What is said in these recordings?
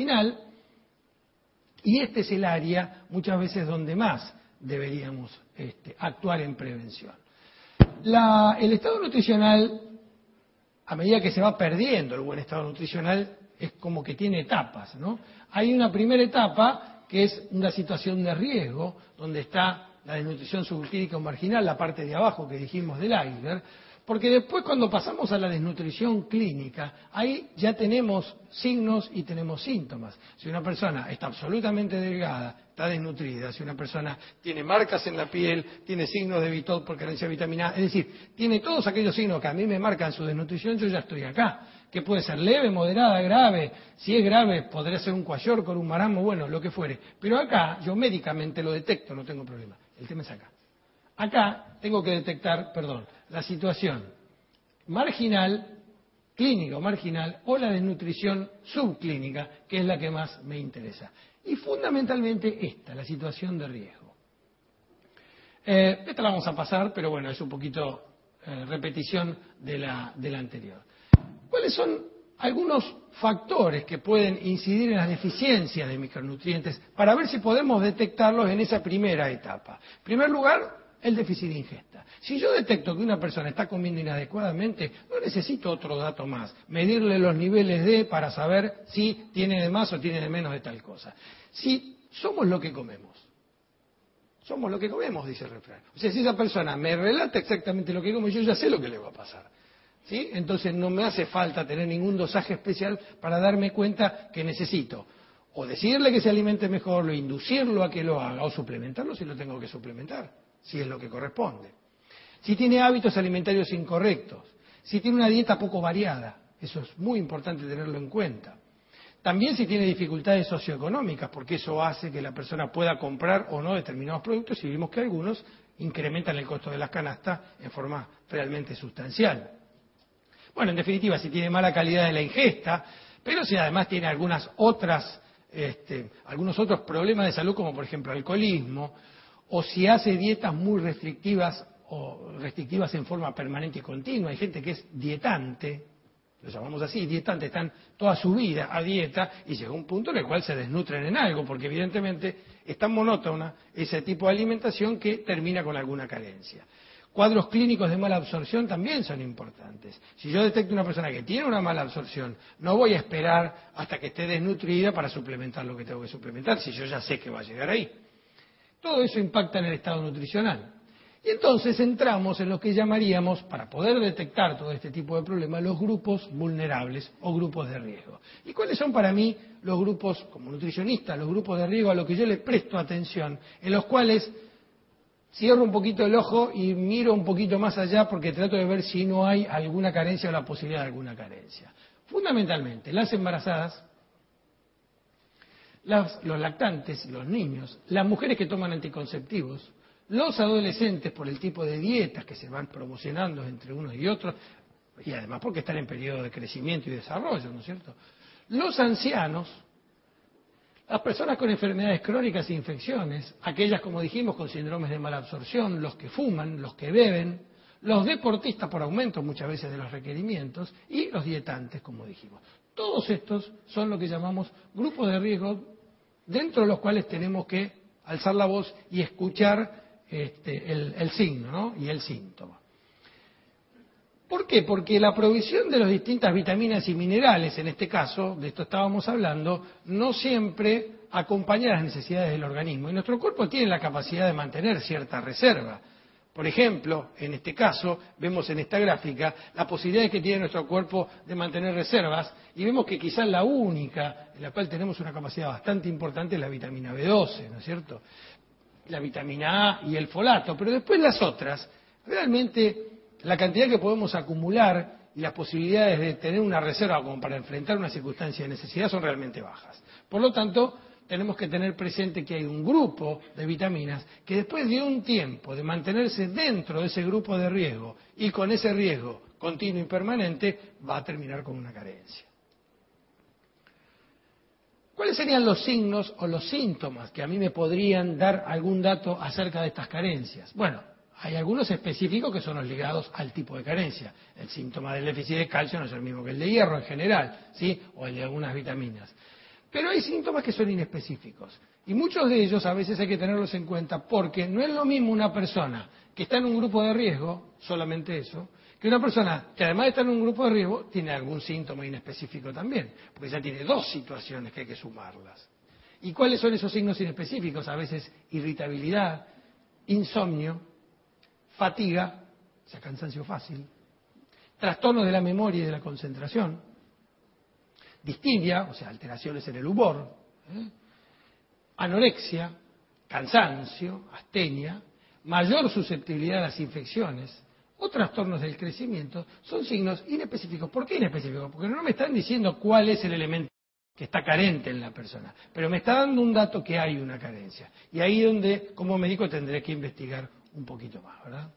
marginal, y este es el área muchas veces donde más deberíamos actuar en prevención. El estado nutricional, a medida que se va perdiendo el buen estado nutricional, es como que tiene etapas, ¿no? Hay una primera etapa que es una situación de riesgo, donde está la desnutrición subclínica o marginal, la parte de abajo que dijimos del iceberg, porque después cuando pasamos a la desnutrición clínica, ahí ya tenemos signos y tenemos síntomas. Si una persona está absolutamente delgada, está desnutrida, si una persona tiene marcas en la piel, tiene signos de Bitot por carencia de vitamina A, es decir, tiene todos aquellos signos que a mí me marcan su desnutrición, yo ya estoy acá. Que puede ser leve, moderada, grave. Si es grave, podría ser un kwashiorkor, un marasmo, bueno, lo que fuere. Pero acá yo médicamente lo detecto, no tengo problema. El tema es acá. Acá tengo que detectar, la situación marginal, clínica o marginal, o la desnutrición subclínica, que es la que más me interesa. Y fundamentalmente esta, la situación de riesgo. Esta la vamos a pasar, pero bueno, es un poquito repetición de la anterior. ¿Cuáles son algunos factores que pueden incidir en las deficiencias de micronutrientes para ver si podemos detectarlos en esa primera etapa? En primer lugar, el déficit de ingesta. Si yo detecto que una persona está comiendo inadecuadamente, no necesito otro dato más. Medirle los niveles de para saber si tiene de más o tiene de menos de tal cosa. Si somos lo que comemos. Somos lo que comemos, dice el refrán. O sea, si esa persona me relata exactamente lo que come, yo ya sé lo que le va a pasar. ¿Sí? Entonces no me hace falta tener ningún dosaje especial para darme cuenta que necesito o decirle que se alimente mejor, o inducirlo a que lo haga, o suplementarlo si lo tengo que suplementar, si es lo que corresponde. Si tiene hábitos alimentarios incorrectos, si tiene una dieta poco variada, eso es muy importante tenerlo en cuenta. También si tiene dificultades socioeconómicas, porque eso hace que la persona pueda comprar o no determinados productos, y vimos que algunos incrementan el costo de las canastas en forma realmente sustancial. Bueno, en definitiva, si tiene mala calidad de la ingesta, pero si además tiene algunos otros problemas de salud, como por ejemplo alcoholismo, o si hace dietas muy restrictivas o restrictivas en forma permanente y continua. Hay gente que es dietante, lo llamamos así, dietante, están toda su vida a dieta y llega un punto en el cual se desnutren en algo, porque evidentemente es tan monótona ese tipo de alimentación que termina con alguna carencia. Cuadros clínicos de mala absorción también son importantes. Si yo detecto una persona que tiene una mala absorción, no voy a esperar hasta que esté desnutrida para suplementar lo que tengo que suplementar, si yo ya sé que va a llegar ahí. Todo eso impacta en el estado nutricional. Y entonces entramos en lo que llamaríamos, para poder detectar todo este tipo de problemas, los grupos vulnerables o grupos de riesgo. ¿Y cuáles son para mí los grupos, como nutricionista, los grupos de riesgo a los que yo le presto atención, en los cuales cierro un poquito el ojo y miro un poquito más allá porque trato de ver si no hay alguna carencia o la posibilidad de alguna carencia? Fundamentalmente, las embarazadas, los lactantes, los niños, las mujeres que toman anticonceptivos, los adolescentes por el tipo de dietas que se van promocionando entre unos y otros, y además porque están en periodo de crecimiento y desarrollo, ¿no es cierto? Los ancianos, las personas con enfermedades crónicas e infecciones, aquellas, como dijimos, con síndromes de mala absorción, los que fuman, los que beben, los deportistas por aumento muchas veces de los requerimientos y los dietantes, como dijimos. Todos estos son lo que llamamos grupos de riesgo, dentro de los cuales tenemos que alzar la voz y escuchar el signo, ¿no? Y el síntoma. ¿Por qué? Porque la provisión de las distintas vitaminas y minerales, en este caso, de esto estábamos hablando, no siempre acompaña las necesidades del organismo. Y nuestro cuerpo tiene la capacidad de mantener cierta reserva. Por ejemplo, en este caso, vemos en esta gráfica la posibilidad que tiene nuestro cuerpo de mantener reservas, y vemos que quizás la única en la cual tenemos una capacidad bastante importante es la vitamina B12, ¿no es cierto? La vitamina A y el folato, pero después las otras, realmente la cantidad que podemos acumular y las posibilidades de tener una reserva como para enfrentar una circunstancia de necesidad son realmente bajas. Por lo tanto, tenemos que tener presente que hay un grupo de vitaminas que después de un tiempo de mantenerse dentro de ese grupo de riesgo y con ese riesgo continuo y permanente, va a terminar con una carencia. ¿Cuáles serían los signos o los síntomas que a mí me podrían dar algún dato acerca de estas carencias? Bueno, hay algunos específicos que son los ligados al tipo de carencia. El síntoma del déficit de calcio no es el mismo que el de hierro en general, ¿sí? O el de algunas vitaminas. Pero hay síntomas que son inespecíficos. Y muchos de ellos a veces hay que tenerlos en cuenta porque no es lo mismo una persona que está en un grupo de riesgo, solamente eso, que una persona que además de estar en un grupo de riesgo tiene algún síntoma inespecífico también, porque ya tiene dos situaciones que hay que sumarlas. ¿Y cuáles son esos signos inespecíficos? A veces irritabilidad, insomnio, fatiga, o sea, cansancio fácil, trastornos de la memoria y de la concentración, distimia, o sea, alteraciones en el humor, anorexia, cansancio, astenia, mayor susceptibilidad a las infecciones o trastornos del crecimiento, son signos inespecíficos. ¿Por qué inespecíficos? Porque no me están diciendo cuál es el elemento que está carente en la persona, pero me está dando un dato que hay una carencia. Y ahí es donde, como médico, tendré que investigar un poquito más, ¿verdad?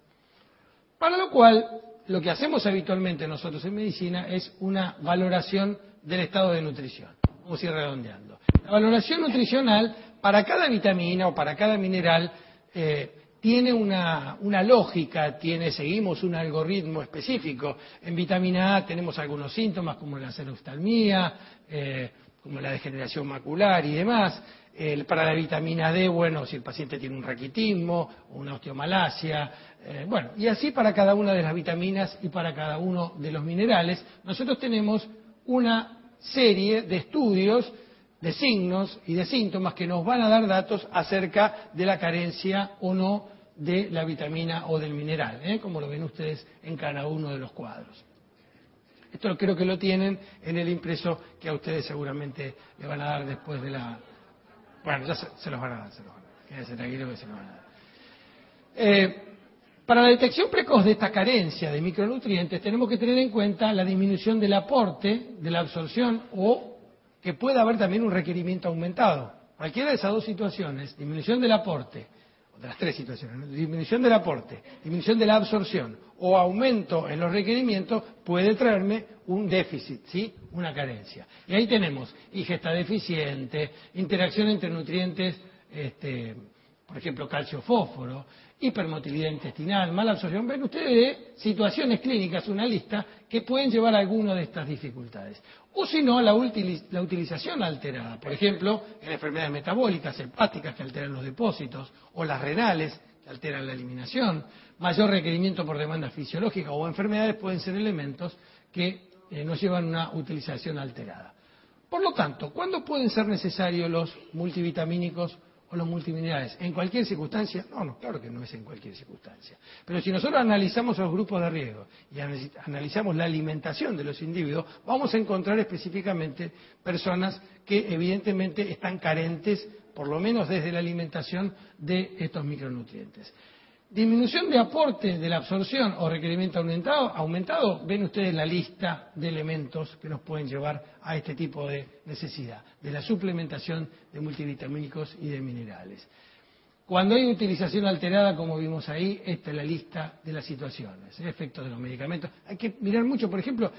Para lo cual, lo que hacemos habitualmente nosotros en medicina es una valoración del estado de nutrición. Vamos a ir redondeando. La valoración nutricional, para cada vitamina o para cada mineral, tiene una lógica, seguimos un algoritmo específico. En vitamina A tenemos algunos síntomas como la xeroftalmía, como la degeneración macular y demás. Para la vitamina D, bueno, si el paciente tiene un raquitismo, una osteomalacia, bueno, y así para cada una de las vitaminas y para cada uno de los minerales, nosotros tenemos una serie de estudios, de signos y de síntomas que nos van a dar datos acerca de la carencia o no de la vitamina o del mineral, como lo ven ustedes en cada uno de los cuadros. Esto creo que lo tienen en el impreso que a ustedes seguramente le van a dar después de la... Bueno, ya se los van a dar, Quédense tranquilos que se los van a dar. Para la detección precoz de esta carencia de micronutrientes tenemos que tener en cuenta la disminución del aporte, de la absorción o que pueda haber también un requerimiento aumentado. Cualquiera de esas dos situaciones, disminución del aporte, o de las tres situaciones, ¿no? Disminución del aporte, disminución de la absorción o aumento en los requerimientos puede traerme un déficit, ¿sí? Una carencia. Y ahí tenemos ingesta deficiente, interacción entre nutrientes, por ejemplo, calcio-fósforo, hipermotilidad intestinal, mala absorción. Ven ustedes situaciones clínicas, una lista, que pueden llevar a alguna de estas dificultades. O si no, la utilización alterada. Por ejemplo, en enfermedades metabólicas, hepáticas que alteran los depósitos, o las renales que alteran la eliminación, mayor requerimiento por demanda fisiológica o enfermedades pueden ser elementos que nos llevan a una utilización alterada. Por lo tanto, ¿cuándo pueden ser necesarios los multivitamínicos o los multiminerales? ¿En cualquier circunstancia? No, claro que no es en cualquier circunstancia. Pero si nosotros analizamos los grupos de riesgo y analizamos la alimentación de los individuos, vamos a encontrar específicamente personas que evidentemente están carentes, por lo menos desde la alimentación, de estos micronutrientes. Disminución de aporte de la absorción o requerimiento aumentado, ven ustedes la lista de elementos que nos pueden llevar a este tipo de necesidad, de la suplementación de multivitamínicos y de minerales. Cuando hay utilización alterada, como vimos ahí, esta es la lista de las situaciones, efectos de los medicamentos. Hay que mirar mucho, por ejemplo,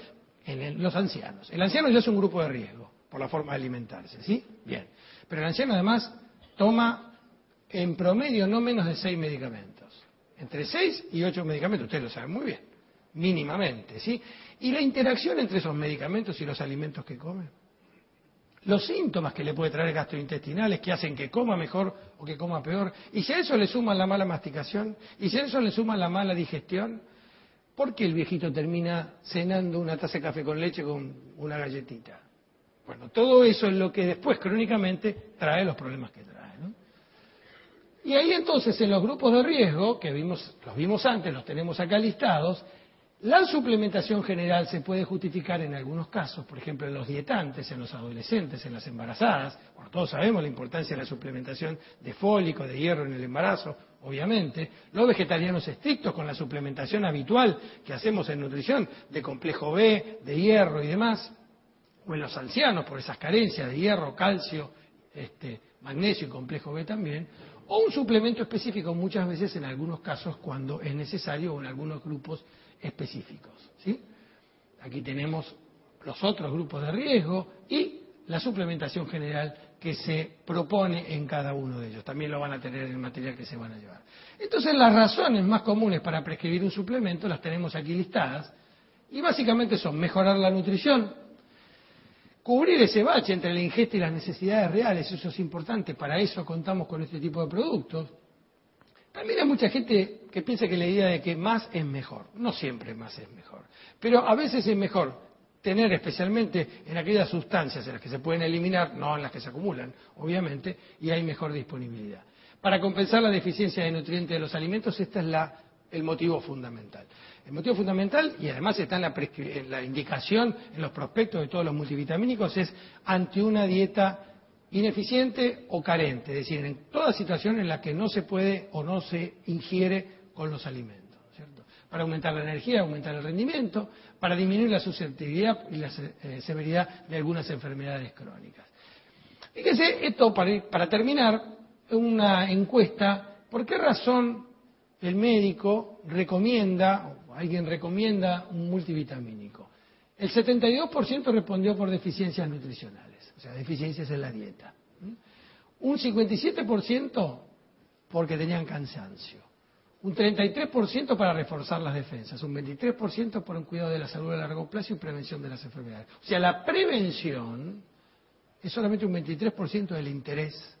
en los ancianos. El anciano ya es un grupo de riesgo por la forma de alimentarse, ¿sí? Bien. Pero el anciano además toma en promedio no menos de 6 medicamentos. Entre 6 y 8 medicamentos, ustedes lo saben muy bien, mínimamente, ¿sí? Y la interacción entre esos medicamentos y los alimentos que comen. Los síntomas que le puede traer gastrointestinales que hacen que coma mejor o que coma peor. Y si a eso le suman la mala masticación, y si a eso le suman la mala digestión, ¿por qué el viejito termina cenando una taza de café con leche con una galletita? Bueno, todo eso es lo que después crónicamente trae los problemas que trae, ¿no? Y ahí entonces en los grupos de riesgo, que los vimos antes, los tenemos acá listados, la suplementación general se puede justificar en algunos casos, por ejemplo en los dietantes, en los adolescentes, en las embarazadas. Bueno, todos sabemos la importancia de la suplementación de fólico, de hierro en el embarazo, obviamente. Los vegetarianos estrictos con la suplementación habitual que hacemos en nutrición de complejo B, de hierro y demás. O en los ancianos por esas carencias de hierro, calcio, magnesio y complejo B también. O un suplemento específico muchas veces en algunos casos cuando es necesario o en algunos grupos específicos, ¿sí? Aquí tenemos los otros grupos de riesgo y la suplementación general que se propone en cada uno de ellos. También lo van a tener en el material que se van a llevar. Entonces las razones más comunes para prescribir un suplemento las tenemos aquí listadas y básicamente son mejorar la nutrición, cubrir ese bache entre la ingesta y las necesidades reales, eso es importante, para eso contamos con este tipo de productos. También hay mucha gente que piensa que la idea de que más es mejor. No siempre más es mejor, pero a veces es mejor tener, especialmente en aquellas sustancias en las que se pueden eliminar, no en las que se acumulan, obviamente, y hay mejor disponibilidad. Para compensar la deficiencia de nutrientes de los alimentos, este es el motivo fundamental. El motivo fundamental, y además está en la indicación, en los prospectos de todos los multivitamínicos, es ante una dieta ineficiente o carente, es decir, en toda situación en la que no se puede o no se ingiere con los alimentos, ¿cierto? Para aumentar la energía, aumentar el rendimiento, para disminuir la susceptibilidad y la severidad de algunas enfermedades crónicas. Fíjese, esto para terminar, una encuesta, ¿por qué razón el médico recomienda, o alguien recomienda un multivitamínico? El 72% respondió por deficiencias nutricionales, o sea, deficiencias en la dieta. Un 57% porque tenían cansancio. Un 33% para reforzar las defensas. Un 23% por un cuidado de la salud a largo plazo y prevención de las enfermedades. O sea, la prevención es solamente un 23% del interés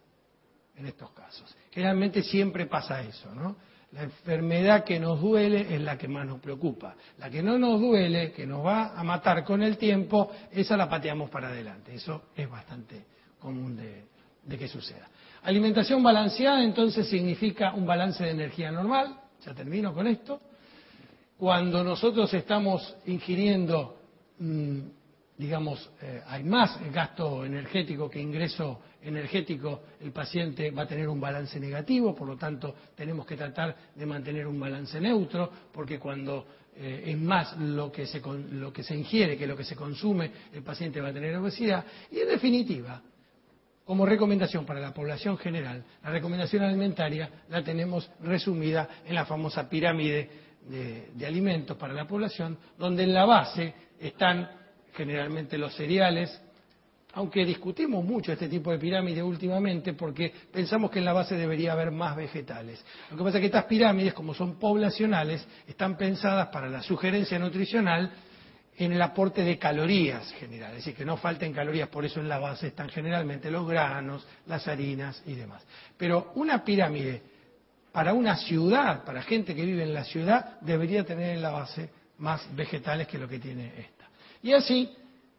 en estos casos. Generalmente siempre pasa eso, ¿no? La enfermedad que nos duele es la que más nos preocupa. La que no nos duele, que nos va a matar con el tiempo, esa la pateamos para adelante. Eso es bastante común de que suceda. Alimentación balanceada, entonces, significa un balance de energía normal. Ya termino con esto. Cuando nosotros estamos ingiriendo, hay más gasto energético que ingreso energético, el paciente va a tener un balance negativo, por lo tanto tenemos que tratar de mantener un balance neutro, porque cuando es más lo que se ingiere que lo que se consume, el paciente va a tener obesidad. Y en definitiva, como recomendación para la población general, la recomendación alimentaria la tenemos resumida en la famosa pirámide de alimentos para la población, donde en la base están generalmente los cereales, aunque discutimos mucho este tipo de pirámide últimamente porque pensamos que en la base debería haber más vegetales. Lo que pasa es que estas pirámides, como son poblacionales, están pensadas para la sugerencia nutricional en el aporte de calorías general, es decir, que no falten calorías, por eso en la base están generalmente los granos, las harinas y demás. Pero una pirámide para una ciudad, para gente que vive en la ciudad, debería tener en la base más vegetales que lo que tiene esta. Y así,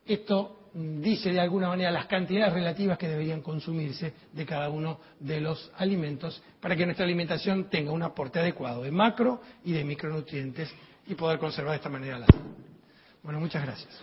esto dice de alguna manera las cantidades relativas que deberían consumirse de cada uno de los alimentos para que nuestra alimentación tenga un aporte adecuado de macro y de micronutrientes y poder conservar de esta manera la salud. Bueno, muchas gracias.